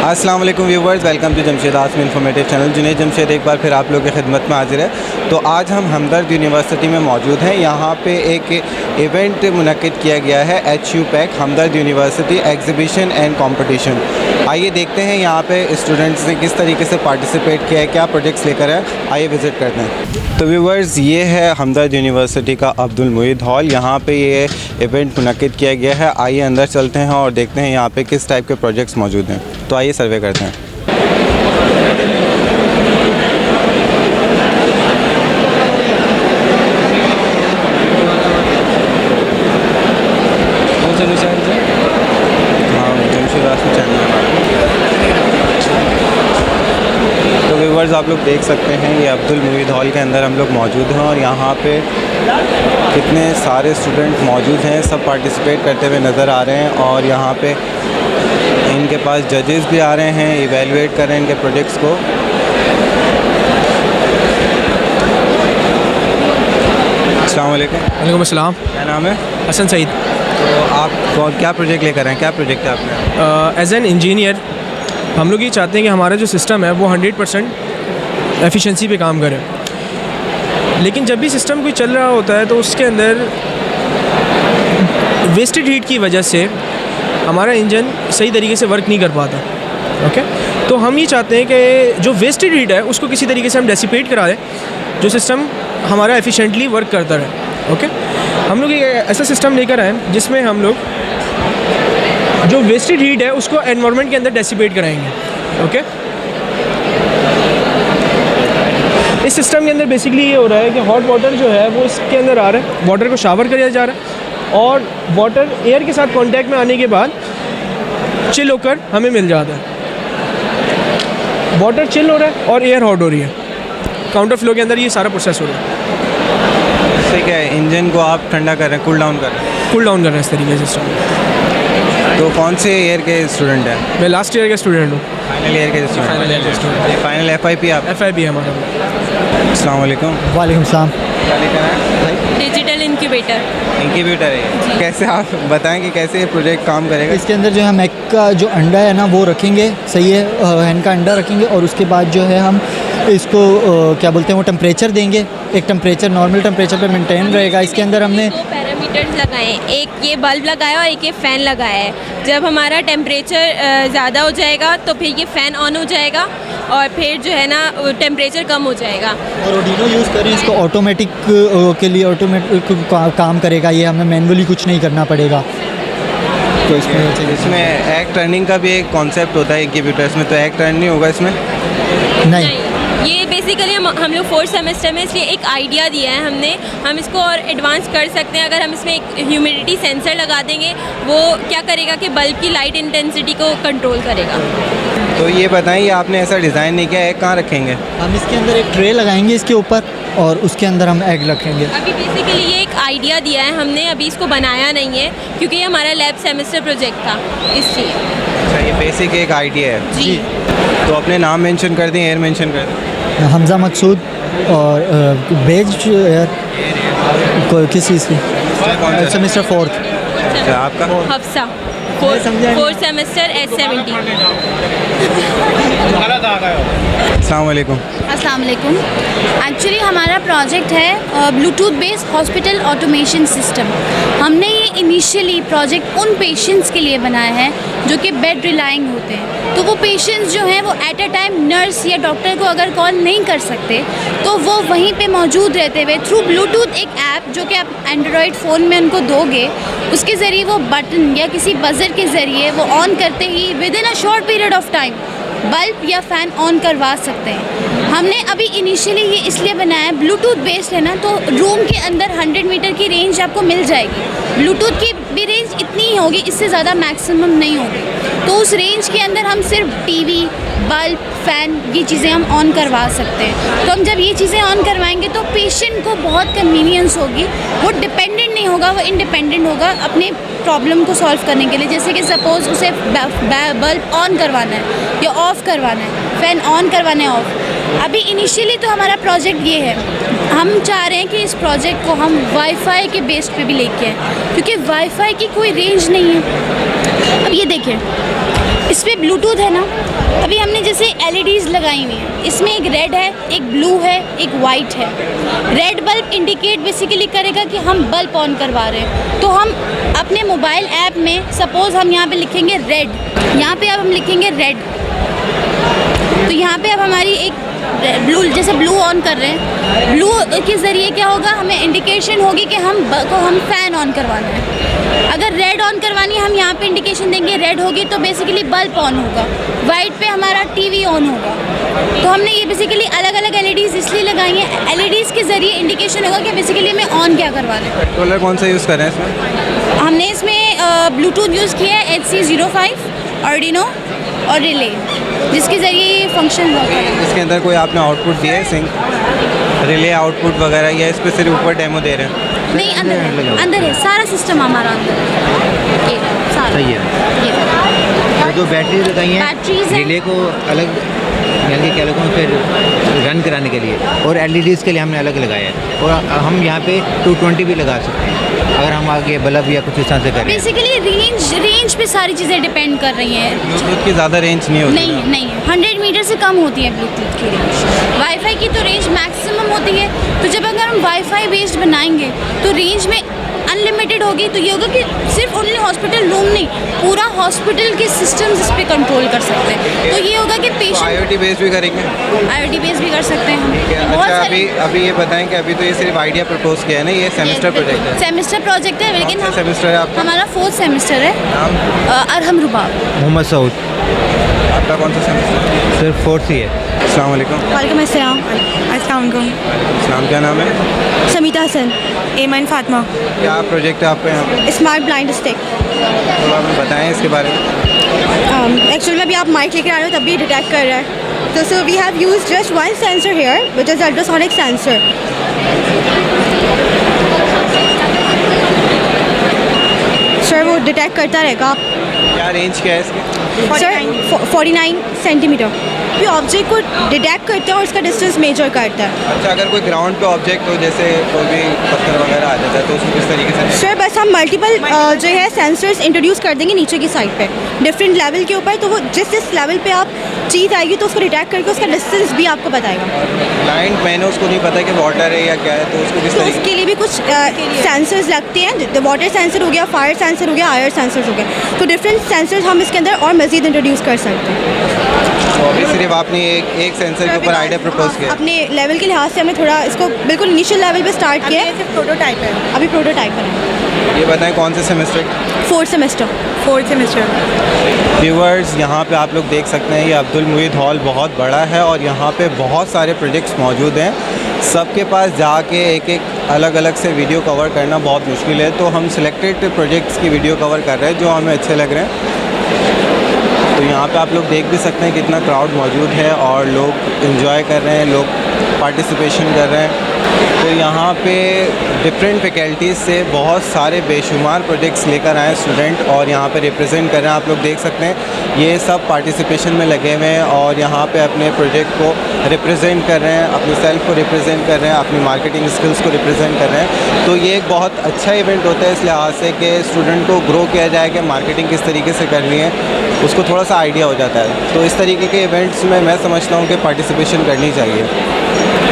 अस्सलाम वालेकुम viewers, welcome to Jamshed Asmi informative channel. Junaid Jamshed एक बार फिर आप लोगों की खिदमत में हाजिर है। तो आज हम हमदर्द यूनिवर्सिटी में मौजूद हैं। यहाँ पे एक इवेंट मुनक्किद किया गया है, HUPAC Hamdard university exhibition and competition. आइए देखते हैं यहाँ पे स्टूडेंट्स ने किस तरीके से पार्टिसिपेट किया है, क्या प्रोजेक्ट्स लेकर है। आइए विज़िट करते हैं। तो व्यूवर्स, ये है हमदर्द यूनिवर्सिटी का अब्दुल मुईद हॉल। यहाँ पे ये इवेंट मुनक्किद किया गया है। आइए अंदर चलते हैं और देखते हैं यहाँ पे किस टाइप के प्रोजेक्ट्स मौजूद हैं। तो आइए सर्वे करते हैं। तो व्यूवर्स, आप लोग देख सकते हैं ये अब्दुल मुईद हॉल के अंदर हम लोग मौजूद हैं और यहाँ पे कितने सारे स्टूडेंट मौजूद हैं, सब पार्टिसिपेट करते हुए नज़र आ रहे हैं। और यहाँ पे इनके पास जजेस भी आ रहे हैं, इवेलुएट कर रहे हैं इनके प्रोजेक्ट्स को। अस्सलाम वालेकुम। वालेकुम अस्सलाम। क्या नाम है? हसन सईद। तो आप क्या प्रोजेक्ट लेकर हैं, क्या प्रोजेक्ट है आपने? एज एन इंजीनियर हम लोग ये चाहते हैं कि हमारा जो सिस्टम है वो 100% एफिशिएंसी पे काम करे। लेकिन जब भी सिस्टम कोई चल रहा होता है तो उसके अंदर वेस्टेड हीट की वजह से हमारा इंजन सही तरीके से वर्क नहीं कर पाता। ओके, तो हम ये चाहते हैं कि जो वेस्टेड हीट है उसको किसी तरीके से हम डेसिपेट करा दें, जो सिस्टम हमारा एफिशिएंटली वर्क करता रहे। ओके, हम लोग एक ऐसा सिस्टम लेकर आए जिसमें हम लोग जो वेस्टेड हीट है उसको एनवायरनमेंट के अंदर डेसिपेट कराएंगे। ओके, इस सिस्टम के अंदर बेसिकली ये हो रहा है कि हॉट वाटर जो है वो इसके अंदर आ रहा है, वाटर को शावर किया जा रहा है और वाटर एयर के साथ कांटेक्ट में आने के बाद चिल होकर हमें मिल जाता है। वाटर चिल हो रहा है और एयर हॉट हो रही है। काउंटर फ्लो के अंदर ये सारा प्रोसेस हो रहा है। इससे क्या है, इंजन को आप ठंडा कर रहे हैं, कूल डाउन कर रहे हैं? कूल डाउन कर रहे हैं इस तरीके से सिस्टम। तो कौन से ईयर के स्टूडेंट हैं? मैं लास्ट ईयर का स्टूडेंट हूँ। फाइनल ईयर के स्टूडेंट? फाइनल ईयर का स्टूडेंट। फाइनल FIP आप? FIP है हमारा। अस्सलाम वालेकुम। वालेकुम सलाम। क्या लेकर आए? Digital incubator. इंक्यूबेटर है। कैसे, आप बताएं कि कैसे ये प्रोजेक्ट काम करेगा? इसके अंदर जो है मैक का जो अंडा है ना वो रखेंगे, सही है, हैन का अंडा रखेंगे और उसके बाद जो है हम इसको क्या बोलते हैं वो टेम्परेचर देंगे। एक टेम्परेचर नॉर्मल टेम्परेचर पे मेंटेन रहेगा। इसके अंदर हमने 2 पैरामीटर्स लगाए हैं, एक ये बल्ब लगाया और एक ये फ़ैन लगाया है। जब हमारा टेम्परेचर ज़्यादा हो जाएगा तो फिर ये फ़ैन ऑन हो जाएगा और फिर जो है ना टेम्परेचर कम हो जाएगा। और आर्डिनो यूज़ करें इसको ऑटोमेटिक के लिए, ऑटोमेटिक काम करेगा ये, हमें मैनुअली कुछ नहीं करना पड़ेगा। तो इसमें एग टर्निंग का भी एक कॉन्सेप्ट होता है इंक्यूबेटर्स में, तो एग टर्न नहीं होगा इसमें? नहीं, ये बेसिकली हम लोग 4th सेमेस्टर में इसलिए एक आइडिया दिया है हमने। हम इसको और एडवांस कर सकते हैं अगर हम इसमें एक ह्यूमिडिटी सेंसर लगा देंगे। वो क्या करेगा कि बल्ब की लाइट इंटेंसिटी को कंट्रोल करेगा। तो ये बताइए, आपने ऐसा डिज़ाइन नहीं किया, एग कहाँ रखेंगे? हम इसके अंदर एक ट्रे लगाएंगे इसके ऊपर और उसके अंदर हम एग रखेंगे। अभी बेसिकली ये एक आइडिया दिया है हमने, अभी इसको बनाया नहीं है क्योंकि ये हमारा लैब सेमेस्टर प्रोजेक्ट था इसलिए। अच्छा, ये बेसिक एक आइडिया है जी। तो अपने नाम मेंशन कर दें, एयर मेंशन कर दें। हमजा मकसूद और बेज एयर किस चीज़ की? Semester 4th। अच्छा, आपका? Hafsa 4th semester S70। अस्सलाम वालेकुम। अस्सलाम वालेकुम। एक्चुअली हमारा प्रोजेक्ट है Bluetooth based hospital automation system. हमने ये इनिशियली प्रोजेक्ट उन पेशेंट्स के लिए बनाया है जो कि बेड रिलाइंग होते हैं। तो वो पेशेंट्स जो हैं वो एट अ टाइम नर्स या डॉक्टर को अगर कॉल नहीं कर सकते तो वो वहीं पे मौजूद रहते हुए थ्रू ब्लूटूथ एक ऐप जो कि आप एंड्रॉयड फ़ोन में उनको दोगे, उसके ज़रिए वो बटन या किसी बज़र के ज़रिए वो ऑन करते ही within a short period of time bulb या फ़ैन ऑन करवा सकते हैं। हमने अभी इनिशियली ये इसलिए बनाया, ब्लूटूथ बेस्ड है ना, तो रूम के अंदर 100 मीटर की रेंज आपको मिल जाएगी। ब्लूटूथ की भी रेंज इतनी ही होगी, इससे ज़्यादा मैक्सिमम नहीं होगी। तो उस रेंज के अंदर हम सिर्फ टीवी, बल्ब, फ़ैन ये चीज़ें हम ऑन करवा सकते हैं। तो हम जब ये चीज़ें ऑन करवाएंगे तो पेशेंट को बहुत कन्वीनियंस होगी, वो डिपेंडेंट नहीं होगा, वो इंडिपेंडेंट होगा अपने प्रॉब्लम को सॉल्व करने के लिए। जैसे कि सपोज़ उसे बल्ब ऑन करवाना है या ऑफ़ करवाना है, फ़ैन ऑन करवाना है, ऑफ़। अभी इनिशियली तो हमारा प्रोजेक्ट ये है, हम चाह रहे हैं कि इस प्रोजेक्ट को हम वाईफाई के बेस पे भी लेके आए, क्योंकि वाईफाई की कोई रेंज नहीं है। अब ये देखिए, इस पे ब्लूटूथ है ना, अभी हमने जैसे LEDs लगाई हुई हैं, इसमें एक रेड है, एक ब्लू है, एक वाइट है। रेड बल्ब इंडिकेट बेसिकली करेगा कि हम बल्ब ऑन करवा रहे हैं। तो हम अपने मोबाइल ऐप में सपोज़ हम यहाँ पे लिखेंगे रेड, यहाँ पे अब हम लिखेंगे रेड, तो यहाँ पे अब हमारी एक ब्लू, जैसे ब्लू ऑन कर रहे हैं, ब्लू के ज़रिए क्या होगा, हमें इंडिकेशन होगी कि हम फ़ैन ऑन करवाना है। अगर रेड ऑन करवानी है, हम यहाँ पे इंडिकेशन देंगे, रेड होगी तो बेसिकली बल्ब ऑन होगा, वाइट पे हमारा TV ऑन होगा। तो हमने ये बेसिकली अलग अलग LEDs इसलिए लगाई हैं, LEDs के ज़रिए इंडिकेशन होगा कि बेसिकली हमें ऑन क्या करवाना है। कंट्रोलर कौन सा यूज़ कर रहे हैं इसमें? हमने इसमें ब्लूटूथ यूज़ किया है, HC05, आर्डिनो और रिले, जिसके ज़रिए ये फंक्शन होता है। इसके अंदर कोई आपने आउटपुट दिया है, सिंक, रिले आउटपुट वगैरह, या इस पर सिर्फ ऊपर डेमो दे रहे हैं? नहीं, अंदर है सारा सिस्टम हमारा अंदर है, ये सारा सही है। ये तो जो बैटरी लगाई हैं बैटरीज हैं। रिले को अलग, यानी क्या लगूँ फिर रन कराने के लिए, और LEDs के लिए हमने अलग लगाया है, और हम यहाँ पे 220 भी लगा सकते हैं अगर हम आगे बल्ब या कुछ इस तरह से करें। बेसिकली रेंज पे सारी चीज़ें डिपेंड कर रही हैं। ब्लूटूथ की ज़्यादा रेंज नहीं होती? नहीं 100 मीटर से कम होती है ब्लूटूथ की रेंज। वाईफाई की तो रेंज मैक्सिमम होती है, तो जब अगर हम वाईफाई बेस्ड बनाएंगे तो रेंज में अनलिमिटेड होगी। तो ये होगा कि सिर्फ ओनली हॉस्पिटल रूम नहीं, पूरा हॉस्पिटल के सिस्टम्स इस पर कंट्रोल कर सकते हैं। तो ये होगा कि पेशेंट IoT बेस भी करेंगे? IoT बेस भी कर सकते हैं हम। बहुत अच्छा, सारे अभी ये बताएं कि अभी तो ये सिर्फ आइडिया प्रपोज किया है ना, ये सेमेस्टर प्रोजेक्ट है? सेमेस्टर प्रोजेक्ट है, लेकिन कौन सा सेमेस्टर है आपका? हमारा 4th सेमेस्टर है। नाम? अरहम रुबाब। मोहम्मद सऊद आपका कौन सा सेमेस्टर? सिर्फ 4th ही है। अस्सलाम वालेकुम। वालेकुम अस्सलाम। अस्सलाम वालेकुम। नाम क्या नाम है? समीता हसन। एमन फातिमा। क्या प्रोजेक्ट है आपका यहाँ पे? Smart blind stick. तो आप बताएं इसके बारे में। एक्चुअली अभी आप माइक लेकर आ रहे हो तब भी डिटेक्ट कर रहा है। तो so we have use just one sensor here which is ultrasonic sensor. Sir वो डिटेक्ट करता रहेगा। क्या रेंज क्या है इसकी? सर 49 सेंटीमीटर भी ऑब्जेक्ट को डिटेक्ट करता है और उसका डिस्टेंस मेजर करता है। अच्छा, अगर कोई ग्राउंड पे ऑब्जेक्ट हो, जैसे कोई भी पत्थर वगैरह आ जाता है, तो उसको किस तरीके से? सर बस हम मल्टीपल जो है सेंसर्स इंट्रोड्यूस कर देंगे नीचे की साइड पे डिफरेंट लेवल के ऊपर, तो वो जिस लेवल पे आप चीज़ आएगी तो उसको डिटेक्ट करके उसका डिस्टेंस भी आपको बताएगा। ब्लाइंड मैन है, उसको नहीं पता कि वाटर है या क्या है, तो उसको किस तो तरीके? उसके लिए भी कुछ सेंसर्स लगते हैं, वाटर सेंसर हो गया, फायर सेंसर हो गया, आयर सेंसर हो गया, तो डिफरेंट सेंसर्स हम इसके अंदर और मज़ीद इंट्रोड्यूस कर सकते हैं। तो अभी सिर्फ आपने एक सेंसर के ऊपर आइडिया प्रपोज किया? अपने लेवल के लिहाज से हमने थोड़ा इसको बिल्कुल इनिशियल लेवल पे स्टार्ट किया है। प्रोटोटाइप है, अभी प्रोटोटाइप है। ये बताएं कौन से सेमेस्टर? 4th semester. व्यूअर्स, यहाँ पे आप लोग देख सकते हैं, ये अब्दुल मुईद हॉल बहुत बड़ा है और यहाँ पे बहुत सारे प्रोजेक्ट्स मौजूद हैं। सबके पास जाके एक एक अलग अलग से वीडियो कवर करना बहुत मुश्किल है, तो हम सिलेक्टेड प्रोजेक्ट्स की वीडियो कवर कर रहे हैं जो हमें अच्छे लग रहे हैं। तो यहाँ पे आप लोग देख भी सकते हैं कितना क्राउड मौजूद है और लोग एंजॉय कर रहे हैं, लोग पार्टिसिपेशन कर रहे हैं। तो यहाँ पे डिफरेंट फैकल्टीज़ से बहुत सारे बेशुमार प्रोजेक्ट्स लेकर आए स्टूडेंट और यहाँ पे रिप्रेजेंट कर रहे हैं। आप लोग देख सकते हैं ये सब पार्टिसिपेशन में लगे हुए हैं और यहाँ पे अपने प्रोजेक्ट को रिप्रेजेंट कर रहे हैं, अपनी सेल्फ को रिप्रेजेंट कर रहे हैं, अपनी मार्केटिंग स्किल्स को रिप्रेजेंट कर रहे हैं। तो ये एक बहुत अच्छा इवेंट होता है इस लिहाज से कि स्टूडेंट को ग्रो किया जाए कि मार्केटिंग किस तरीके से करनी है, उसको थोड़ा सा आइडिया हो जाता है। तो इस तरीके के इवेंट्स में मैं समझता हूँ कि पार्टिसिपेशन करनी चाहिए।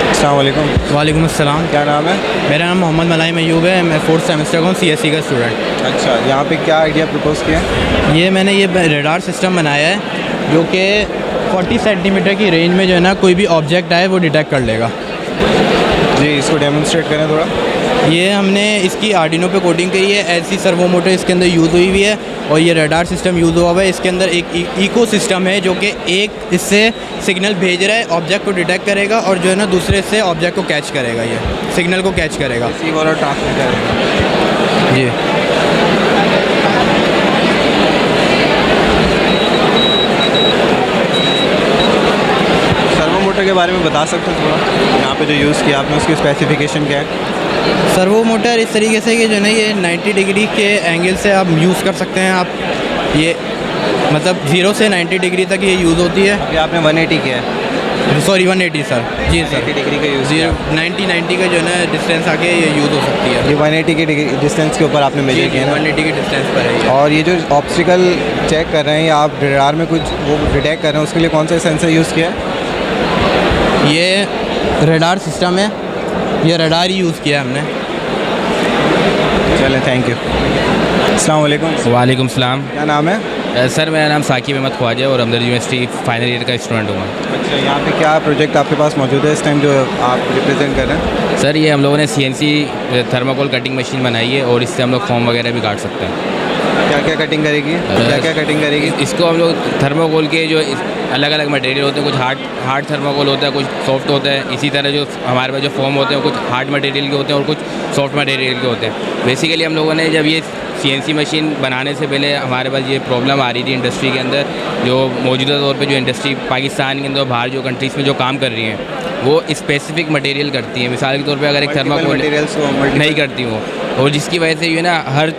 अस्सलाम वालेकुम। वालेकुम अस्सलाम। क्या नाम है? मेरा नाम मोहम्मद मलाई मयूब है, मैं 4th सेमेस्टर का हूँ, CSE का स्टूडेंट। अच्छा, यहाँ पे क्या आइडिया प्रपोज किया है? ये मैंने ये रडार सिस्टम बनाया है जो कि 40 सेंटीमीटर की रेंज में जो है ना कोई भी ऑब्जेक्ट आए वो डिटेक्ट कर लेगा। जी, इसको डेमोन्स्ट्रेट करें थोड़ा। ये हमने इसकी आर्डिनो पे कोडिंग करी है, ऐसी सर्वो मोटर इसके अंदर यूज़ हुई हुई है और ये रडार सिस्टम यूज़ हुआ हुआ है। इसके अंदर एक इको सिस्टम है जो कि एक इससे सिग्नल भेज रहा है, ऑब्जेक्ट को डिटेक्ट करेगा और जो है ना दूसरे से ऑब्जेक्ट को कैच करेगा, ये सिग्नल को कैच करेगा। रिसीवर और ट्रांसमिट करेगा। जी। सर्वो मोटर के बारे में बता सकते हैं थोड़ा? यहाँ पे जो यूज़ किया आपने उसकी स्पेसिफिकेशन क्या है? सर्वो मोटर इस तरीके से कि जो है ना ये 90 डिग्री के एंगल से आप यूज़ कर सकते हैं। आप ये मतलब 0 से 90 डिग्री तक ये यूज़ होती है। अभी आपने 180 किया है। सॉरी 180 सर, जी सर, 180 डिग्री का यूज़ जी किया। 90 का जो है ना डिस्टेंस आके ये यूज़ हो सकती है। ये 180 के डिस्टेंस के ऊपर आपने जी मेजर किया ना। 180 के डिस्टेंस पर है ये। और ये जो ऑब्स्टिकल चेक कर रहे हैं या आप रडार में कुछ वो डिटेक्ट कर रहे हैं, उसके लिए कौन सा सेंसर यूज़ किया है? ये रडार सिस्टम है, ये रडार ही यूज़ किया है हमने। चलें, थैंक यू। अस्सलाम वालेकुम। वालेकुम सलाम। क्या नाम है? सर मेरा नाम साकिब अहमद ख्वाजा और हमदर्द यूनिवर्सिटी फाइनल ईयर का स्टूडेंट हूँ मैं। अच्छा, यहाँ पे क्या प्रोजेक्ट आपके पास मौजूद है इस टाइम जो आप रिप्रेजेंट कर रहे हैं? सर ये हम लोगों ने CNC थर्माकोल कटिंग मशीन बनाई है और इससे हम लोग फॉर्म वगैरह भी काट सकते हैं। क्या क्या कटिंग करेगी? क्या क्या कटिंग करेगी? इसको हम लोग थर्माकोल के जो अलग अलग मटेरियल होते हैं, कुछ हार्ड थर्माकोल होता है, कुछ सॉफ्ट होता है। इसी तरह जो हमारे पास जो फॉर्म होते हैं कुछ हार्ड मटेरियल के होते हैं और कुछ सॉफ्ट मटेरियल के होते हैं। बेसिकली हम लोगों ने जब ये CNC मशीन बनाने से पहले हमारे पास ये प्रॉब्लम आ रही थी इंडस्ट्री के अंदर, जो मौजूदा तौर पे जो इंडस्ट्री पाकिस्तान के अंदर बाहर जो कंट्रीज़ में जो काम कर रही हैं वो स्पेसिफिक मटेरियल करती हैं। मिसाल के तौर पे अगर एक थर्माकोल नहीं करती वो, और जिसकी वजह से ये ना हर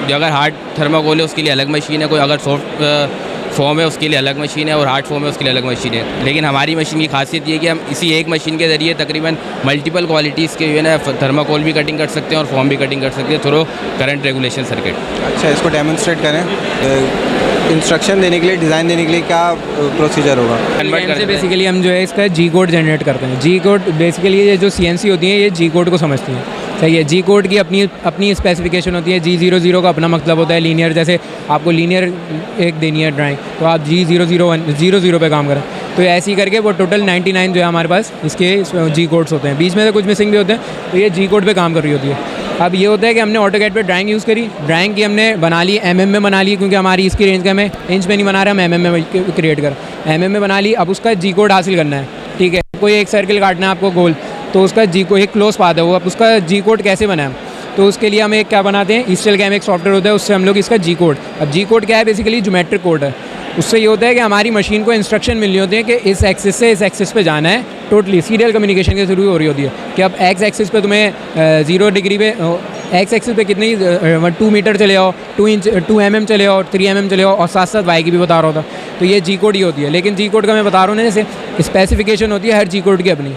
जो अगर हार्ड थर्माकोल है उसके लिए अलग मशीन है, कोई अगर सॉफ्ट फॉर्म है उसके लिए अलग मशीन है और हार्ड फॉर्म है उसके लिए अलग मशीन है। लेकिन हमारी मशीन की खासियत ये है कि हम इसी एक मशीन के ज़रिए तकरीबन मल्टीपल क्वालिटीज़ के जो है ना थर्माकोल भी कटिंग कर सकते हैं और फॉर्म भी कटिंग कर सकते हैं थ्रू करंट रेगुलेशन सर्किट। अच्छा, इसको डेमोन्स्ट्रेट करें। इंस्ट्रक्शन देने के लिए, डिज़ाइन देने के लिए क्या प्रोसीजर होगा? कन्वर्ट से कर बेसिकली हम जो है इसका जी कोड जनरेट करते हैं। जी कोड बेसिकली ये जो CNC होती है ये जी कोड को समझती हैं, सही है। जी कोड की अपनी स्पेसिफिकेशन होती है। G00 का अपना मतलब होता है लीनियर, जैसे आपको लीनियर एक देनी है ड्राइंग तो आप G001 पे काम करें, तो ऐसे ही करके वो टोटल 99 जो है हमारे पास इसके जी कोड्स होते हैं। बीच में से कुछ मिसिंग भी होते हैं, तो ये जी कोड पे काम कर रही होती है। अब ये होता है कि हमने ऑटोकैड पे ड्राइंग यूज़ करी, ड्राइंग की हमने बना ली MM में बना ली, क्योंकि हमारी इसकी रेंज का हमें इंच में नहीं बना रहे, हम MM में क्रिएट कर MM में बना ली। अब उसका जी कोड हासिल करना है, ठीक है। कोई एक सर्किल काटना है आपको गोल, तो उसका जी को एक क्लोज पाथ है वो, अब उसका जी कोड कैसे बनाए, तो उसके लिए हम एक क्या बनाते हैं, ईस्टल कैम एक सॉफ्टवेयर होता है, उससे हम लोग इसका जी कोड, अब जी कोड क्या है बेसिकली ज्योमेट्रिक कोड है। उससे ये होता है कि हमारी मशीन को इंस्ट्रक्शन मिलनी होती है कि इस एक्सिस से इस एक्सिस पे जाना है। टोटली सीरियल कम्युनिकेशन के थ्रू हो रही होती है कि अब एक्स एक्सिस पे तुम्हें 0 डिग्री पे एक्स एक्सिस पे कितनी 2 मीटर चले आओ, 2 mm चले आओ, 3 mm चले आओ, और साथ साथ वाई की भी बता रहा होता। तो ये जी कोड ही होती है। लेकिन जी कोड का मैं बता रहा हूँ ना, जैसे स्पेसिफिकेशन होती है हर जी कोड की अपनी।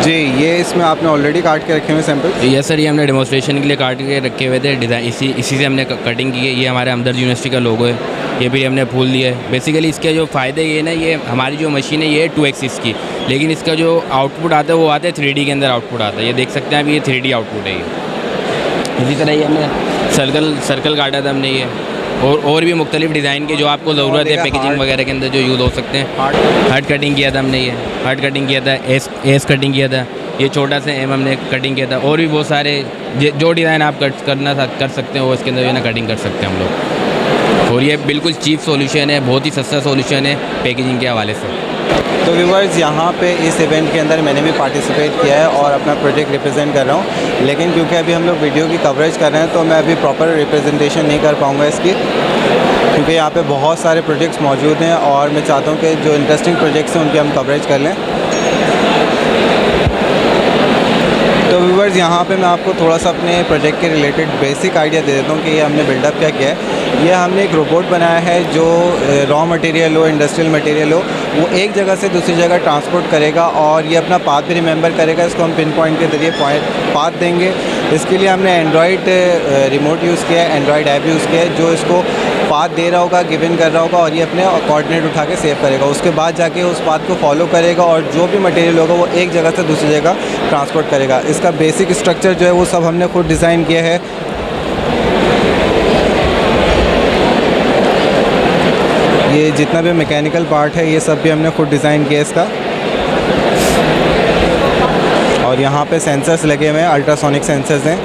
जी, ये इसमें आपने ऑलरेडी काट के रखे हुए सैंपल? यस सर, ये हमने डेमोस्ट्रेशन के लिए काट के रखे हुए थे डिज़ाइन, इसी से हमने कटिंग की है। ये हमारे हमदर्द यूनिवर्सिटी का लोगो है, ये भी हमने फूल दिया है। बेसिकली इसके जो फ़ायदे ये ना, ये हमारी जो मशीन है ये है 2 एक्सिस की, लेकिन इसका जो आउटपुट आता है वो आता है 3D के अंदर आउटपुट आता है। ये देख सकते हैं अभी ये 3D आउटपुट है ये। इसी तरह ये हमने सर्कल काटा था हमने ये, और भी मुख्तलिफ डिज़ाइन के जो आपको ज़रूरत है पैकेजिंग वगैरह के अंदर जो यूज़ हो सकते हैं। हार्ड कटिंग किया था हमने, ये हार्ड कटिंग किया था, एस कटिंग किया था, ये छोटा सा M हमने कटिंग किया था, और भी बहुत सारे जो डिज़ाइन आप कर सकते हैं वो इसके अंदर जो है ना कटिंग कर सकते हैं हम लोग। और ये बिल्कुल चीप सॉल्यूशन है, बहुत ही सस्ता सॉल्यूशन है पैकेजिंग के हवाले से। तो व्यूअर्स, यहाँ पे इस इवेंट के अंदर मैंने भी पार्टिसिपेट किया है और अपना प्रोजेक्ट रिप्रेजेंट कर रहा हूँ, लेकिन क्योंकि अभी हम लोग वीडियो की कवरेज कर रहे हैं तो मैं अभी प्रॉपर रिप्रेजेंटेशन नहीं कर पाऊँगा इसकी, क्योंकि यहाँ पे बहुत सारे प्रोजेक्ट्स मौजूद हैं और मैं चाहता हूँ कि जो इंटरेस्टिंग प्रोजेक्ट्स हैं उनकी हम कवरेज कर लें। तो व्यूअर्स, यहाँ पे मैं आपको थोड़ा सा अपने प्रोजेक्ट के रिलेटेड बेसिक आइडिया दे देता हूँ कि ये हमने बिल्डअप क्या किया है। ये हमने एक रोबोट बनाया है जो रॉ मटेरियल हो, इंडस्ट्रियल मटेरियल हो, वो एक जगह से दूसरी जगह ट्रांसपोर्ट करेगा और ये अपना पाथ भी रिमेंबर करेगा। इसको हम पिन पॉइंट के ज़रिए पाथ देंगे। इसके लिए हमने एंड्रॉयड रिमोट यूज़ किया है, एंड्रॉयड ऐप यूज़ किया है, जो इसको पाथ दे रहा होगा, गिवन कर रहा होगा, और ये अपने कोऑर्डिनेट उठा के सेव करेगा। उसके बाद जाके उस पाथ को फॉलो करेगा और जो भी मटेरियल होगा वो एक जगह से दूसरी जगह ट्रांसपोर्ट करेगा। इसका बेसिक स्ट्रक्चर जो है वो सब हमने खुद डिज़ाइन किया है। ये जितना भी मैकेनिकल पार्ट है ये सब भी हमने खुद डिज़ाइन किया इसका। और यहाँ पे सेंसर्स लगे हुए हैं, अल्ट्रासोनिक सेंसर्स हैं।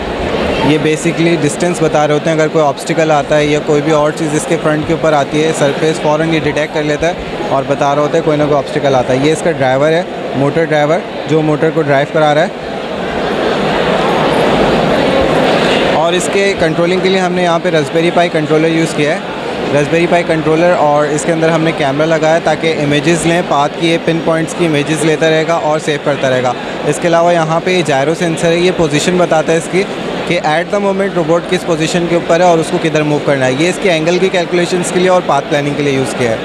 ये बेसिकली डिस्टेंस बता रहे होते हैं, अगर कोई ऑब्स्टिकल आता है या कोई भी और चीज़ इसके फ्रंट के ऊपर आती है, सरफेस फ़ौरन ये डिटेक्ट कर लेता है और बता रहा होता है कोई ना कोई ऑब्स्टिकल आता है। ये इसका ड्राइवर है, मोटर ड्राइवर, जो मोटर को ड्राइव करा रहा है। और इसके कंट्रोलिंग के लिए हमने यहाँ पे रास्पबेरी पाई कंट्रोलर यूज़ किया है, रास्पबेरी पाई कंट्रोलर, और इसके अंदर हमने कैमरा लगाया ताकि इमेजेस लें, पाथ की पिन पॉइंट्स की इमेजेस लेता रहेगा और सेव करता रहेगा। इसके अलावा यहाँ पे ये जायरो सेंसर है, ये पोजीशन बताता है इसकी कि एट द मोमेंट रोबोट किस पोजीशन के ऊपर है और उसको किधर मूव करना है। ये इसके एंगल की कैलकुलेशंस के लिए और पाथ प्लानिंग के लिए यूज़ किया है।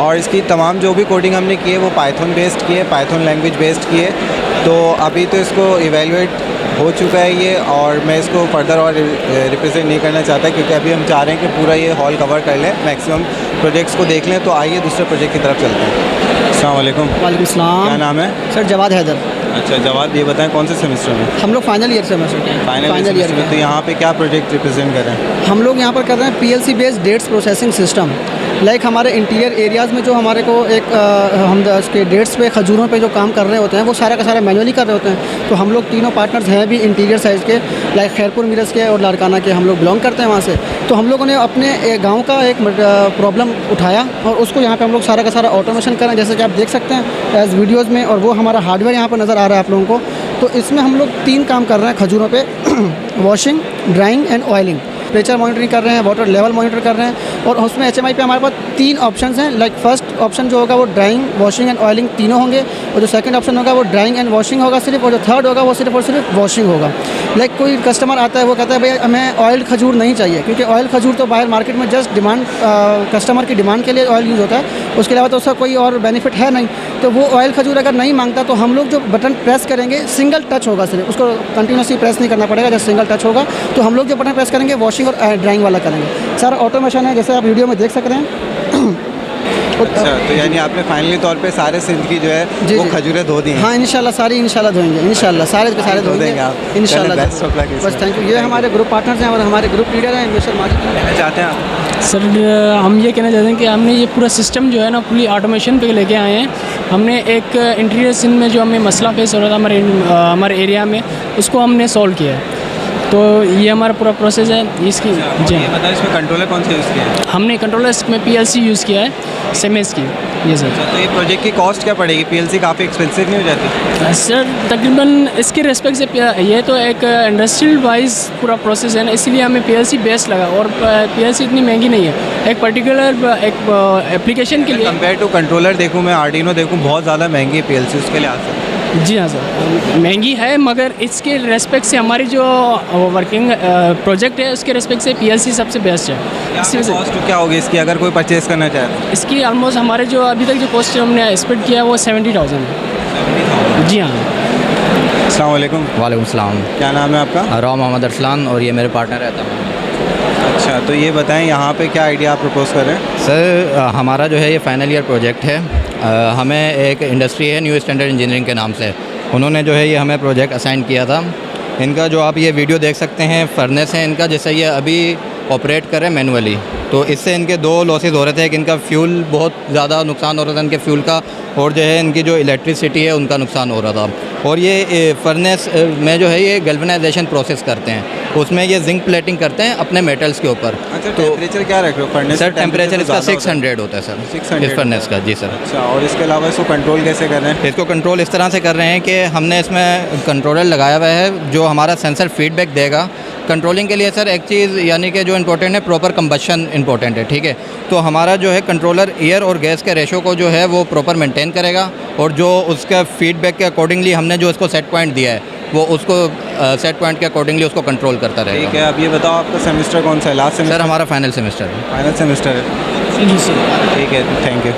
और इसकी तमाम जो भी कोडिंग हमने की है वो पाइथन बेस्ड की है, पाइथन लैंग्वेज बेस्ड की है। तो अभी तो इसको इवेलुएट हो चुका है ये, और मैं इसको फर्दर और रिप्रेजेंट नहीं करना चाहता क्योंकि अभी हम चाह रहे हैं कि पूरा ये हॉल कवर कर लें, मैक्सिमम प्रोजेक्ट्स को देख लें। तो आइए दूसरे प्रोजेक्ट की तरफ चलते हैं। अस्सलाम वालेकुम। वालेकुम सलाम। क्या नाम है? सर जवाद हैदर। अच्छा जवाद, ये बताएं कौन से सेमेस्टर में? हम लोग final year semester final year में। तो यहाँ पे क्या प्रोजेक्ट रिप्रेजेंट कर रहे हैं? हम लोग यहाँ पर कर रहे हैं PLC based dates processing system. Like हमारे इंटीरियर एरियाज़ में जो हमारे को एक हम उसके डेट्स पे खजूरों पे जो काम कर रहे होते हैं वो सारा का सारा मैनुअली कर रहे होते हैं। तो हम लोग तीनों पार्टनर्स हैं भी इंटीरियर साइड के, लाइक खैरपुर मिरज के और लाड़काना के, हम लोग बिलोंग करते हैं वहाँ से। तो हम लोगों ने अपने गांव का एक प्रॉब्लम उठाया और उसको यहाँ पे हम लोग सारा का सारा ऑटोमेशन करें, जैसे कि आप देख सकते हैं एज वीडियोज़ में, और वो हमारा हार्डवेयर यहाँ पर नज़र आ रहा है आप लोगों को। तो इसमें हम लोग 3 काम कर रहे हैं खजूरों पे washing, drawing and oiling. Temperature monitoring कर रहे हैं, वाटर लेवल मॉनिटर कर रहे हैं, और उसमें HMI पे हमारे पास 3 ऑप्शंस हैं। लाइक फर्स्ट ऑप्शन जो होगा वो ड्राइंग, वॉशिंग एंड ऑयलिंग तीनों होंगे, और जो सेकंड ऑप्शन होगा वो ड्राइंग एंड वॉशिंग होगा सिर्फ, और जो थर्ड होगा वो सिर्फ और सिर्फ वॉशिंग होगा। लाइक कोई कस्टमर आता है वो कहता है भाई हमें ऑयल खजूर नहीं चाहिए, क्योंकि ऑयल खजूर तो बाहर मार्केट में जस्ट डिमांड कस्टमर की डिमांड के लिए ऑयल यूज़ होता है, उसके अलावा तो उसका कोई और बेनिफिट है नहीं। तो वो ऑयल खजूर अगर नहीं मांगता तो हम लोग जो बटन प्रेस करेंगे सिंगल टच होगा सिर्फ, उसको कंटिन्यूसली प्रेस नहीं करना पड़ेगा, जस्ट सिंगल टच होगा। तो हम लोग जो बटन प्रेस करेंगे वॉशिंग और ड्राइंग वाला करेंगे। सारा ऑटोमेशन है, जैसे आप वीडियो में देख सकते हैं। अच्छा, तो यानी आपने फाइनली तौर पे सारे सिंध की जो है वो खजूरें धो दी हैं? हाँ इंशाल्लाह, सारी इंशाल्लाह धोएंगे, इंशाल्लाह सारे के सारे धोएंगे आप इंशाल्लाह। Best of luck. बस थैंक यू। ये हमारे ग्रुप पार्टनर्स हैं और हमारे ग्रुप लीडर हैं मिस्टर माजिद। कहना चाहते हैं आप? सर हम ये कहना चाहते हैं कि हमने ये पूरा सिस्टम जो है ना फुली ऑटोमेशन पे लेके आए हैं। हमने एक इंटीरियर सिंध में जो हमें मसला फेस हो रहा था हमारे एरिया में, उसको हमने सॉल्व किया है। तो ये हमारा पूरा प्रोसेस है इसकी। जी ये बताइए इसमें कंट्रोलर कौन से यूज़ किया है? हमने कंट्रोलर में PLC यूज़ किया है, सेमेस की। ये सर। तो ये प्रोजेक्ट की कॉस्ट क्या पड़ेगी? PLC काफ़ी एक्सपेंसिव नहीं हो जाती? सर तकरीबन इसके रेस्पेक्ट से ये तो एक इंडस्ट्रियल वाइज पूरा प्रोसेस है ना, इसीलिए हमें PLC बेस्ट लगा, और PLC इतनी महंगी नहीं है। एक पर्टिकुलर एक एप्लीकेशन के लिए कंपेयर टू कंट्रोलर देखूँ, मैं आर्डिनो देखूँ, बहुत ज़्यादा महंगी है PLC उसके लिहाज से। जी हाँ सर, महंगी है, मगर इसके रेस्पेक्ट से हमारी जो वर्किंग प्रोजेक्ट है उसके रेस्पेक्ट से PLC सबसे बेस्ट है। कॉस्ट क्या होगी इसकी अगर कोई परचेज़ करना चाहे? इसकी ऑलमोस्ट हमारे जो अभी तक जो कॉस्ट हमने एक्सपेक्ट किया है वो 70,000 है। जी हाँ। अस्सलाम वालेकुम। वालेकुम सलाम। क्या नाम है आपका? राव मोहम्मद अरसलान, और ये मेरे पार्टनर है तमाम। अच्छा, तो ये बताएं यहाँ पे क्या आइडिया आप प्रपोज कर रहे हैं? सर हमारा जो है ये फाइनल ईयर प्रोजेक्ट है। हमें एक इंडस्ट्री है न्यू स्टैंडर्ड इंजीनियरिंग के नाम से, उन्होंने जो है ये हमें प्रोजेक्ट असाइन किया था। इनका जो आप ये वीडियो देख सकते हैं फर्नेस है इनका, जैसे ये अभी ऑपरेट कर रहे हैं मैनुअली, तो इससे इनके 2 लॉसेस हो रहे थे कि इनका फ्यूल बहुत ज़्यादा नुकसान हो रहा था इनके फ्यूल का, और जो है इनकी जो इलेक्ट्रिसिटी है उनका नुकसान हो रहा था। और ये फर्नेस में जो है ये गैल्वेनाइजेशन प्रोसेस करते हैं, उसमें ये जिंक प्लेटिंग करते हैं अपने मेटल्स के ऊपर। अच्छा, तो टेम्परेचर क्या रख रहे हो फर्नेस? सर टेम्परेचर इसका 600 होता है सर, 600 इस फर्नेस का। जी सर। अच्छा, और इसके अलावा इसको कंट्रोल कैसे कर रहे हैं? इसको कंट्रोल इस तरह से कर रहे हैं कि हमने इसमें कंट्रोलर लगाया हुआ है जो हमारा सेंसर फीडबैक देगा कंट्रोलिंग के लिए। सर एक चीज़ यानी कि जो इंपॉर्टेंट है प्रॉपर कंबशन इंपॉर्टेंट है, ठीक है। तो हमारा जो है कंट्रोलर एयर और गैस के रेशो को जो है वो प्रॉपर मेंटेन करेगा, और जो उसका फीडबैक के अकॉर्डिंगली हमने जो उसको सेट पॉइंट दिया है वो उसको सेट पॉइंट के अकॉर्डिंगली उसको कंट्रोल करता रहेगा। ठीक है, अब ये बताओ आपका सेमेस्टर कौन सा है? Last semester? सर हमारा फाइनल सेमेस्टर है। फाइनल सेमेस्टर है। जी सर। ठीक है, थैंक यू।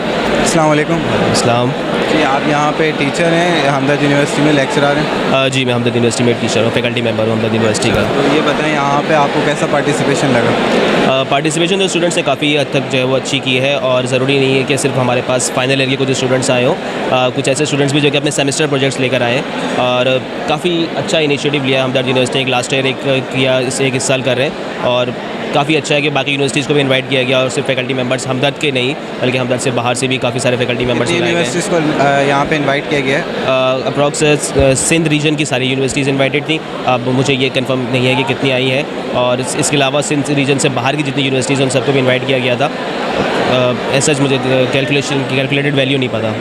अस्सलाम वालेकुम। इस्लाम। जी, आप यहाँ पे टीचर हैं, हमदर्द यूनिवर्सिटी में लेक्चरर हैं? जी, मैं हमदर्द यूनिवर्सिटी में टीचर हूँ, फैकल्टी मेंबर हूँ हमदर्द यूनिवर्सिटी का। तो ये बताएं यहाँ पे आपको कैसा पार्टिसिपेशन लगा? पार्टिसिपेशन तो स्टूडेंट्स ने काफ़ी हद तक जो है वो अच्छी की है, और ज़रूरी नहीं है कि सिर्फ हमारे पास फाइनल ईयर के कुछ स्टूडेंट्स आए हों, कुछ ऐसे स्टूडेंट्स भी जो कि अपने सेमेस्टर प्रोजेक्ट्स लेकर आए, और काफ़ी अच्छा इनिशिएटिव लिया हमदर्द यूनिवर्सिटी ने। लास्ट ईयर एक किया, इस साल कर रहे हैं, और काफ़ी अच्छा है कि बाकी यूनिवर्सिटीज़ को भी इनवाइट किया गया, और सिर्फ फैकल्टी मेंबर्स हमदर्द के नहीं बल्कि हमदर्द से बाहर से भी काफ़ी सारे फैकल्टी मेंबर्स यूनिवर्सिटीज़ को यहाँ पे इनवाइट किया गया है? अप्रॉक्स सिंध रीजन की सारी यूनिवर्सिटीज़ इनवाइटेड थी। अब मुझे ये कंफर्म नहीं है कि कितनी आई हैं, और इसके अलावा सिंध रीजन से बाहर की जितनी यूनिवर्सिटीज़ हैं उन सबको भी इन्वाइट किया गया था। ऐसा मुझे कैलकुलेटेड वैल्यू नहीं पता।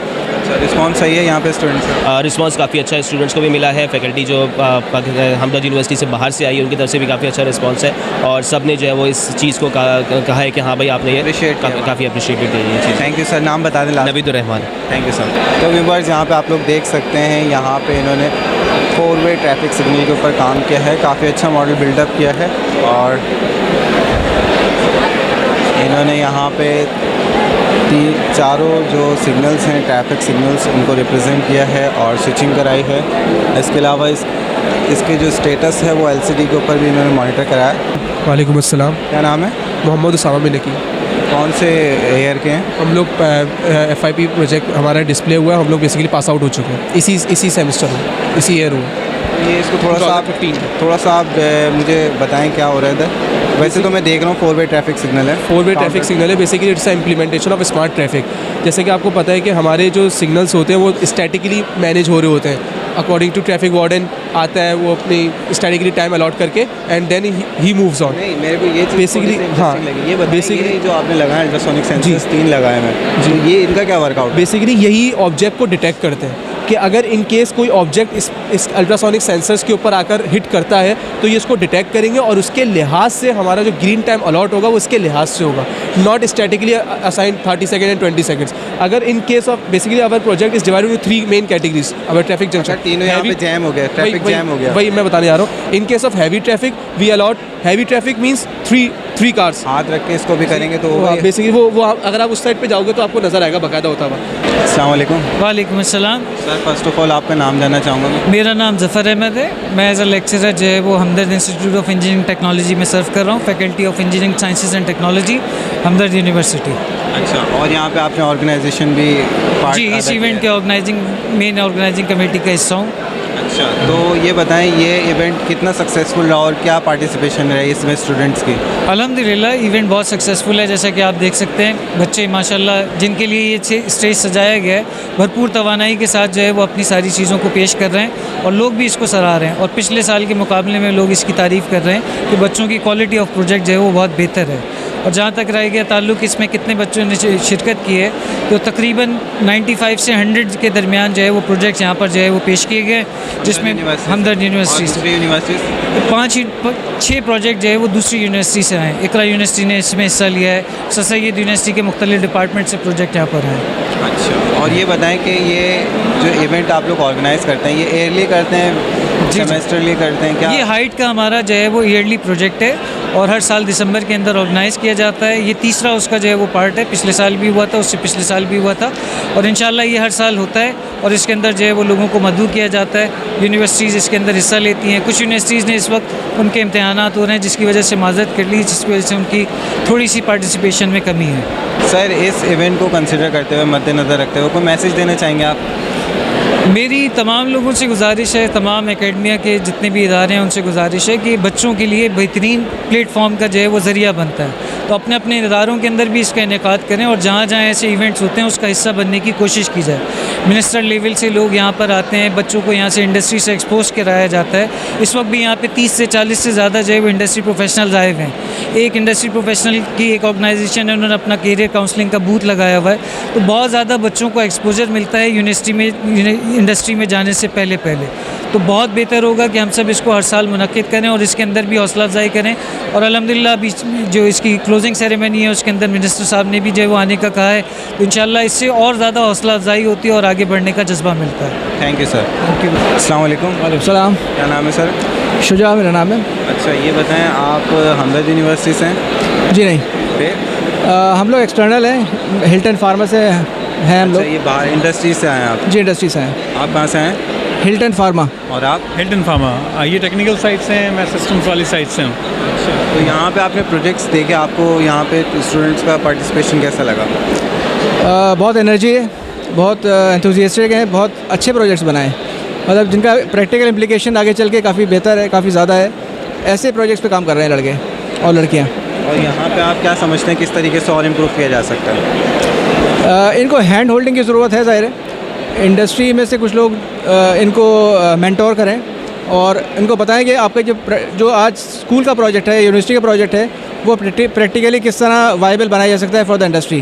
रिस्पांस सही है यहाँ पे स्टूडेंट्स का? रिस्पांस काफ़ी अच्छा है, स्टूडेंट्स को भी मिला है, फैकल्टी जो हमदर्द यूनिवर्सिटी से बाहर से आई है उनकी तरफ से भी काफ़ी अच्छा रिस्पांस है, और सब ने जो है वो इस चीज़ को कहा है कि हाँ भाई आपने ये काफ़ी अप्रिशिएटेड है ये चीज़। Thank you sir. नाम बता दें? Naveedur Rahman. Thank you sir. तो व्यूअर्स यहाँ पे आप लोग देख सकते हैं, यहाँ पे इन्होंने 4-वे ट्रैफिक सिग्नल के ऊपर काम किया है, काफ़ी अच्छा मॉडल बिल्डअप किया है, और इन्होंने यहाँ पे चारों जो सिग्नल्स हैं ट्रैफिक सिग्नल्स उनको रिप्रेजेंट किया है और स्विचिंग कराई है। इसके अलावा इसके जो स्टेटस है वो एलसीडी के ऊपर भी इन्होंने मॉनिटर कराया। वालेकुम अस्सलाम। क्या नाम है? मोहम्मद उसामा मिलकी। कौन से ईयर के हैं? हम लोग FIP प्रोजेक्ट हमारा डिस्प्ले हुआ है, हम लोग बेसिकली पास आउट हो चुके हैं इसी सेमेस्टर में, इसी ईयर हुआ। ये इसको थोड़ा सा आप मुझे बताएं क्या हो रहा है इधर। वैसे तो मैं देख रहा हूँ 4 वे ट्रैफिक सिग्नल है। 4 वे ट्रैफिक सिग्नल है, basically it's implementation of smart traffic. जैसे कि आपको पता है कि हमारे जो सिग्नल्स होते हैं वो स्टैटिकली मैनेज हो रहे होते हैं। अकॉर्डिंग टू ट्रैफिक वार्डन आता है, वो अपनी स्टैटिकली टाइम अलॉट करके and then he moves on. नहीं, मेरे को ये बेसिकली हाँ, ये बेसिकली जो आपने लगाया अल्ट्रासोनिक सेंसर्स 3 लगाए हैं जी, ये इनका क्या वर्कआउट? बेसिकली यही ऑब्जेक्ट को डिटेक्ट करते हैं कि अगर इन केस कोई ऑब्जेक्ट इस अल्ट्रासोनिक सेंसर्स के ऊपर आकर हिट करता है तो ये इसको डिटेक्ट करेंगे और उसके लिहाज से हमारा जो ग्रीन टाइम अलॉट होगा वो उसके लिहाज से होगा, not statically assign 30 second and 20 seconds. अगर in case of basically our project is divided into 3 main categories. Our traffic junction तीनों यहाँ पे जैम हो गया, ट्रैफिक जैम हो गया, वही मैं बताने जा रहा हूँ। In case of heavy traffic we allot, heavy traffic means 3 cars. हाथ रख के इसको भी करेंगे तो बेसिकली वो आप उस साइड पे जाओगे तो आपको नज़र आएगा बाकायदा होता हुआ। अस्सलाम वालेकुम। वालेकुम अस्सलाम। सर फर्स्ट ऑफ ऑल आपका नाम जानना चाहूँगा मैं। मेरा नाम ज़फ़र अहमद है। मैं एज अ लेक्चरर जो है वो हमदर्द इंस्टीट्यूट ऑफ इंजीनियरिंग टेक्नोलॉजी में सर्व कर रहा हूँ, faculty of engineering sciences and technology, Hamdard university. अच्छा, और यहाँ पे आपने ऑर्गेनाइजेशन भी जी, इस इवेंट के मेन ऑर्गेनाइजिंग कमेटी का हिस्सा हूँ। अच्छा, तो ये बताएं ये इवेंट कितना सक्सेसफुल रहा और क्या पार्टिसिपेशन रही इसमें स्टूडेंट्स की? अल्हम्दुलिल्लाह इवेंट बहुत सक्सेसफुल है। जैसा कि आप देख सकते हैं बच्चे माशाल्लाह जिनके लिए ये स्टेज सजाया गया है भरपूर तवानाई के साथ जो है वो अपनी सारी चीज़ों को पेश कर रहे हैं और लोग भी इसको सराह रहे हैं और पिछले साल के मुकाबले में लोग इसकी तारीफ़ कर रहे हैं कि बच्चों की क्वालिटी ऑफ प्रोजेक्ट जो है वो बहुत बेहतर है। और जहाँ तक रह गया ताल्लुक़ इसमें कितने बच्चों ने शिरकत की है तो तकरीबन 95 से 100 के दरमियान जो है वो प्रोजेक्ट्स यहाँ पर जो है वो पेश किए गए, जिसमें हमदर्द यूनिवर्सिटी 6 प्रोजेक्ट जो है वो दूसरी यूनिवर्सिटी से आए। इकरा यूनिवर्सिटी ने इसमें हिस्सा लिया है, सर सैयद यूनिवर्सिटी के मुख्तलिफ डिपार्टमेंट से प्रोजेक्ट यहाँ पर आए। अच्छा, और ये बताएं कि ये जो इवेंट आप लोग ऑर्गेनाइज़ करते हैं ये ईयरली करते हैं, सेमेस्टरली करते हैं क्या? ये हाइट का हमारा जो है वो ईयरली प्रोजेक्ट है और हर साल दिसंबर के अंदर ऑर्गेनाइज़ किया जाता है। ये तीसरा उसका जो है वो पार्ट है, पिछले साल भी हुआ था, उससे पिछले साल भी हुआ था और इंशाल्लाह ये हर साल होता है और इसके अंदर जो है वो लोगों को मदऊ किया जाता है। यूनिवर्सिटीज़ इसके अंदर हिस्सा लेती हैं। कुछ यूनिवर्सिटीज़ ने इस वक्त उनके इम्तहानात हो रहे हैं जिसकी वजह से माजरत कर ली, जिसकी वजह से उनकी थोड़ी सी पार्टिसिपेशन में कमी है। सर इस इवेंट को कंसिडर करते हुए मद्देनज़र रखते हुए कोई मैसेज देना चाहेंगे आप? मेरी तमाम लोगों से गुजारिश है, तमाम एकेडमिया के जितने भी इदारे हैं उनसे गुजारिश है कि बच्चों के लिए बेहतरीन प्लेटफॉर्म का जो है वो ज़रिया बनता है तो अपने अपने इदारों के अंदर भी इसका इनेकाद करें और जहाँ जहाँ ऐसे इवेंट्स होते हैं उसका हिस्सा बनने की कोशिश की जाए। मिनिस्टर लेवल से लोग यहाँ पर आते हैं, बच्चों को यहाँ से इंडस्ट्री से एक्सपोज कराया जाता है। इस वक्त भी यहाँ पे 30 से 40 से ज़्यादा जो है वो इंडस्ट्री प्रोफेशनल्स आए हुए हैं। एक इंडस्ट्री प्रोफेशनल की एक ऑर्गेनाइजेशन है, उन्होंने अपना कैरियर काउंसलिंग का बूथ लगाया हुआ है तो बहुत ज़्यादा बच्चों को एक्सपोजर मिलता है यूनिवर्सिटी में, इंडस्ट्री में जाने से पहले तो बहुत बेहतर होगा कि हम सब इसको हर साल मुनक्किद करें और इसके अंदर भी हौसला अफजाई करें। और अल्हम्दुलिल्लाह अभी जो इसकी क्लोजिंग सेरेमनी है उसके अंदर मिनिस्टर साहब ने भी जो है वो आने का कहा है तो इंशाल्लाह इससे और ज़्यादा हौसला अफजाई होती है और आगे बढ़ने का जज्बा मिलता है। Thank you sir. Thank you. अस्सलाम वालेकुम। वालेकुम सलाम। क्या नाम है सर? शुजा मेरा नाम है। अच्छा, ये बताएं आप हमदर्द यूनिवर्सिटी से हैं? जी नहीं, फिर हम लोग एक्सटर्नल हैं, हिल्टन फार्मा से हैं हम लोग। ये बाहर इंडस्ट्री से आए हैं आप? जी इंडस्ट्री से हैं। आप कहाँ से हैं? Hilton pharma. और आप? Hilton pharma. ये टेक्निकल साइड से हैं, मैं सिस्टम्स वाली साइड से हूँ। अच्छा, तो यहाँ पे आपने प्रोजेक्ट्स देखे, आपको यहाँ पे स्टूडेंट्स का पार्टिसिपेशन कैसा लगा? बहुत एनर्जी है, बहुत एंथुसियास्टिक हैं, बहुत अच्छे प्रोजेक्ट्स बनाए मतलब जिनका प्रैक्टिकल इम्प्लीकेशन आगे चल के काफ़ी बेहतर है, काफ़ी ज़्यादा है। ऐसे प्रोजेक्ट्स पे काम कर रहे हैं लड़के और लड़कियाँ। और यहाँ पे आप क्या समझते हैं किस तरीके से और इम्प्रूव किया जा सकता है? इनको हैंड होल्डिंग की ज़रूरत है, ज़ाहिर है। इंडस्ट्री में से कुछ लोग इनको मेंटोर करें और इनको बताएं कि आपका जो आज स्कूल का प्रोजेक्ट है, यूनिवर्सिटी का प्रोजेक्ट है, वो प्रैक्टिकली किस तरह वायबल बनाया जा सकता है फॉर द इंडस्ट्री।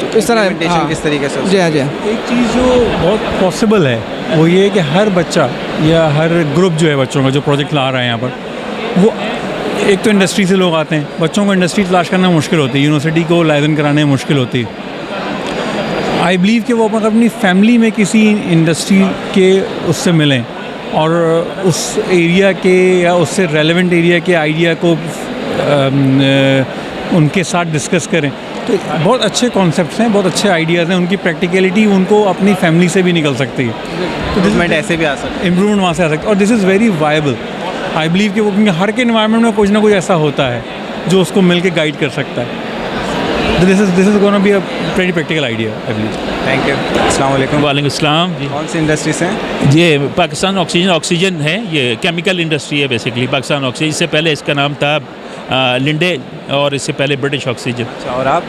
तो इस तरह हाँ, किस तरीके से? जी हाँ जी हाँ। एक चीज़ जो बहुत पॉसिबल है वो ये है कि हर बच्चा या हर ग्रुप जो है बच्चों का जो प्रोजेक्ट ला रहा है यहाँ पर, वो एक तो इंडस्ट्री से लोग आते हैं, बच्चों को इंडस्ट्री तलाश करना मुश्किल होती है, यूनिवर्सिटी को लाइसेंस कराने में मुश्किल होती है। आई बिलीव कि वो अपनी फैमिली में किसी इंडस्ट्री के उससे मिलें और उस एरिया के या उससे रेलेवेंट एरिया के आइडिया को उनके साथ डिस्कस करें। तो बहुत अच्छे कॉन्सेप्ट्स हैं, बहुत अच्छे आइडियाज़ हैं, उनकी प्रैक्टिकलिटी उनको अपनी फैमिली से भी निकल सकती है। तो इम्प्रूवमेंट ऐसे भी आ सकता है, इम्प्रूवमेंट वहाँ से आ सकता है, और this is very viable. I believe कि वो, क्योंकि हर के इन्वायरमेंट में कुछ ना कुछ ऐसा होता है जो उसको मिल के गाइड कर सकता है। This is gonna be a very practical idea I believe. Thank you. अस्सलाम वालेकुम। वालेकुम सलाम जी। कौन सी इंडस्ट्री से हैं? ये पाकिस्तान ऑक्सीजन है, ये केमिकल इंडस्ट्री है बेसिकली पाकिस्तान ऑक्सीजन। इससे पहले इसका नाम था लिंडे, और इससे पहले ब्रिटिश ऑक्सीजन। अच्छा, और आप?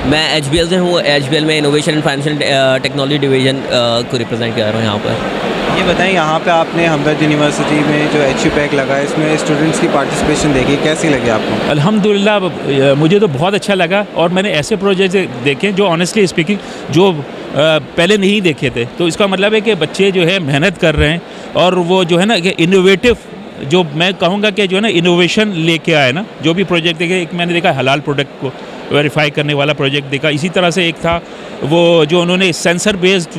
मैं HBL से हूँ। HBL में innovation and financial technology division को रिप्रेजेंट कर रहा हूँ यहाँ पर। ये बताएं, यहाँ पे आपने हमदर्द यूनिवर्सिटी में जो HU पैक लगा है, इसमें स्टूडेंट्स की पार्टिसिपेशन देखी, कैसी लगी आपको? अल्हम्दुलिल्लाह मुझे तो बहुत अच्छा लगा, और मैंने ऐसे प्रोजेक्ट देखे जो ऑनेस्टली स्पीकिंग जो पहले नहीं देखे थे। तो इसका मतलब है कि बच्चे जो है मेहनत कर रहे हैं, और वो जो है ना कि इनोवेटिव, जो मैं कहूँगा कि जो है ना इनोवेशन लेके आए ना, जो भी प्रोजेक्ट देखे। एक मैंने देखा हलाल प्रोडक्ट को वेरीफाई करने वाला प्रोजेक्ट देखा। इसी तरह से एक था वो जो उन्होंने सेंसर बेस्ड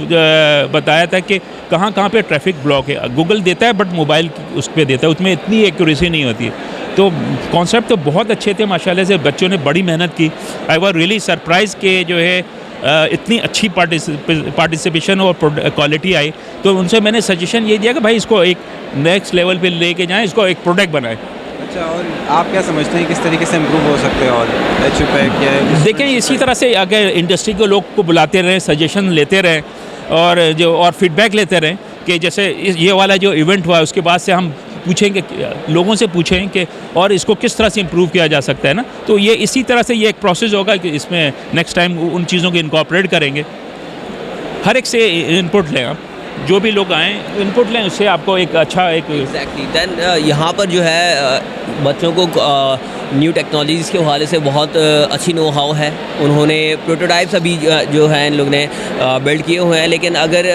बताया था कि कहाँ कहाँ पे ट्रैफिक ब्लॉक है। गूगल देता है बट मोबाइल उस पर देता है, उसमें इतनी एक्यूरेसी नहीं होती है। तो कॉन्सेप्ट तो बहुत अच्छे थे माशाल्लाह से, बच्चों ने बड़ी मेहनत की। आई वाज रियली सरप्राइज के जो है इतनी अच्छी पार्टिसिपेशन और क्वालिटी आई। तो उनसे मैंने सजेशन ये दिया कि भाई इसको एक नेक्स्ट लेवल पे लेके जाएं, इसको एक प्रोडक्ट बनाएं। अच्छा, और आप क्या समझते हैं किस तरीके से इम्प्रूव हो सकते हैं और HU पैक क्या है? देखें, इसी तरह से अगर इंडस्ट्री के लोग को बुलाते रहें, सजेशन लेते रहें, और फीडबैक लेते रहें कि जैसे ये वाला जो इवेंट हुआ उसके बाद से हम पूछेंगे, लोगों से पूछें कि और इसको किस तरह से इम्प्रूव किया जा सकता है ना। तो ये इसी तरह से ये एक प्रोसेस होगा कि इसमें नेक्स्ट टाइम उन चीज़ों को इनकॉर्पोरेट करेंगे। हर एक से इनपुट लें, आप जो भी लोग आएँ इनपुट लें, उससे आपको एक अच्छा एक एग्जैक्टली देन यहाँ पर जो है बच्चों को न्यू टेक्नोलॉजीज़ के हवाले से बहुत अच्छी नो हाउ है। उन्होंने प्रोटोटाइप्स अभी जो है इन लोग ने बिल्ड किए हुए हैं, लेकिन अगर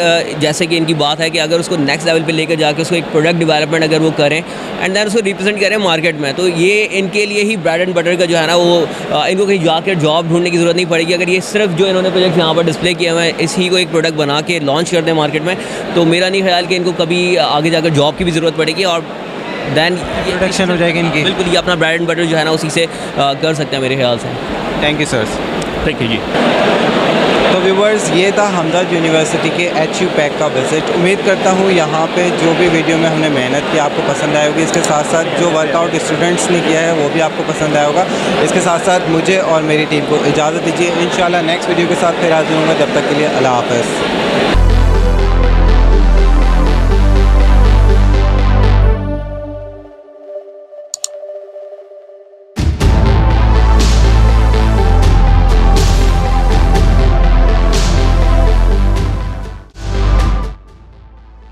जैसे कि इनकी बात है कि अगर उसको नेक्स्ट लेवल पे लेकर जाकर उसको एक प्रोडक्ट डेवलपमेंट अगर वो करें एंड देन उसको रिप्रेजेंट करें मार्केट में, तो ये इनके लिए ही ब्रेड एंड बटर का जो है ना वो इनको कहीं जाकर जॉब ढूंढने की ज़रूरत नहीं पड़ेगी। अगर ये सिर्फ जो इन्होंने प्रोजेक्ट यहाँ पर डिस्प्ले किया हुआ है इसी को एक प्रोडक्ट बना के लॉन्च कर दें मार्केट में, तो मेरा नहीं ख्याल कि इनको कभी आगे जाकर जॉब की भी ज़रूरत पड़ेगी, और देन प्रोडक्शन हो जाएगी इनकी। बिल्कुल, ये अपना ब्रेड एंड बटर जो है ना उसी से कर सकते हैं मेरे ख्याल से। Thank you sir. Thank you ji. तो व्यूवर्स, ये था हमदर्द यूनिवर्सिटी के HU पैक का विजिट। उम्मीद करता हूँ यहाँ पे जो भी वीडियो में हमने मेहनत की आपको पसंद आए होगी। इसके साथ साथ जो वर्कआउट स्टूडेंट्स ने किया है वो भी आपको पसंद आया होगा। इसके साथ साथ मुझे और मेरी टीम को इजाज़त दीजिए। इंशाल्लाह नेक्स्ट वीडियो के साथ फिर हाजिर होंगे। जब तक के लिए अल्लाह हाफ़िज़।